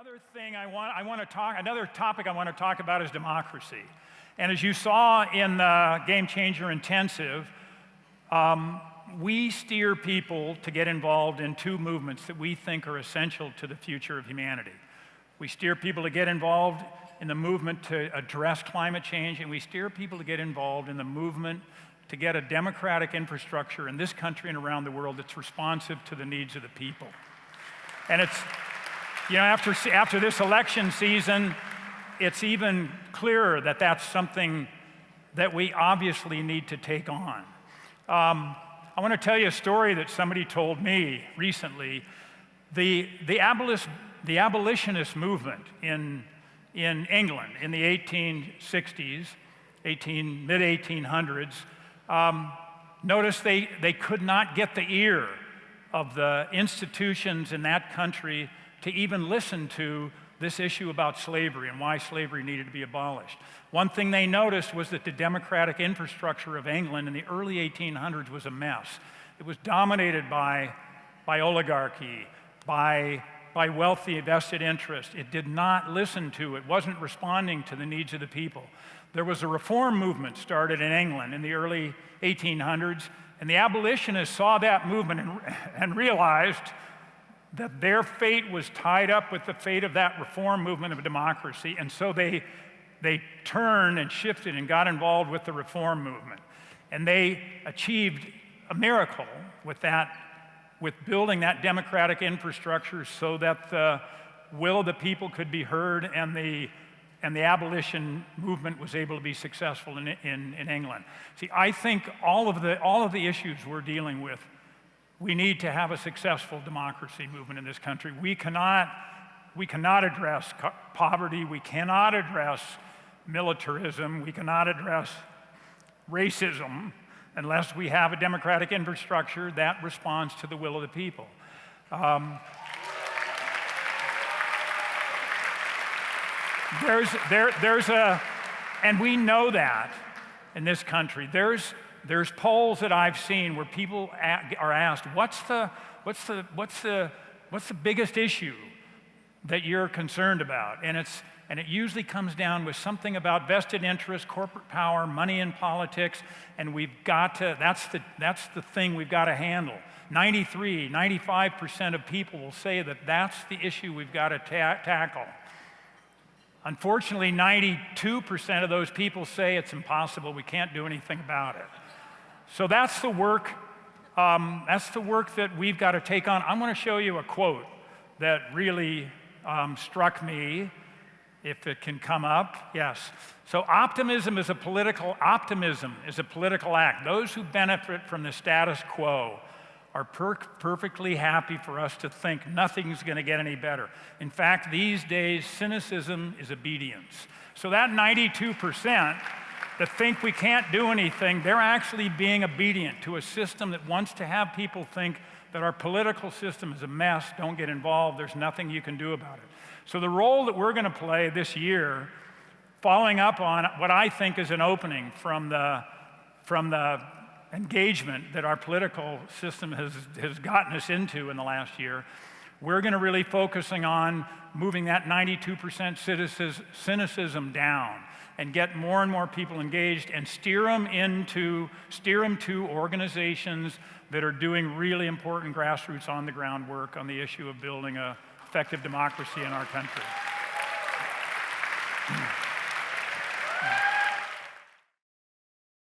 Another topic I want to talk about is democracy. And as you saw in the Game Changer Intensive, we steer people to get involved in two movements that we think are essential to the future of humanity. We steer people to get involved in the movement to address climate change, and we steer people to get involved in the movement to get a democratic infrastructure in this country and around the world that's responsive to the needs of the people. And it's, after this election season, it's even clearer that that's something that we obviously need to take on. I want to tell you a story that somebody told me recently. The abolitionist movement in England in the 1860s, mid-1800s, noticed they could not get the ear of the institutions in that country to even listen to this issue about slavery and why slavery needed to be abolished. One thing they noticed was that the democratic infrastructure of England in the early 1800s was a mess. It was dominated by oligarchy, by wealthy vested interest. It did not listen to, it wasn't responding to the needs of the people. There was a reform movement started in England in the early 1800s, and the abolitionists saw that movement and realized that their fate was tied up with the fate of that reform movement of democracy, and so they turned and shifted and got involved with the reform movement. And they achieved a miracle with that, with building that democratic infrastructure so that the will of the people could be heard and the abolition movement was able to be successful in England. See, I think all of the issues we're dealing with, we need to have a successful democracy movement in this country. We cannot address poverty, we cannot address militarism, we cannot address racism unless we have a democratic infrastructure that responds to the will of the people. And we know that in this country. There's polls that I've seen where people are asked, what's the biggest issue that you're concerned about? And it usually comes down with something about vested interest, corporate power, money in politics, and that's the thing we've got to handle. 95% of people will say that that's the issue we've got to tackle. Unfortunately, 92% of those people say it's impossible, we can't do anything about it. So that's the work that we've got to take on. I'm going to show you a quote that really struck me, if it can come up. Yes. So optimism is a political act. Those who benefit from the status quo are perfectly happy for us to think nothing's going to get any better. In fact, these days, cynicism is obedience. So that 92% that think we can't do anything, they're actually being obedient to a system that wants to have people think that our political system is a mess, don't get involved, there's nothing you can do about it. So the role that we're going to play this year, following up on what I think is an opening from the engagement that our political system has gotten us into in the last year, we're going to really focusing on moving that 92% cynicism down and get more and more people engaged and steer them to organizations that are doing really important grassroots on the ground work on the issue of building an effective democracy in our country.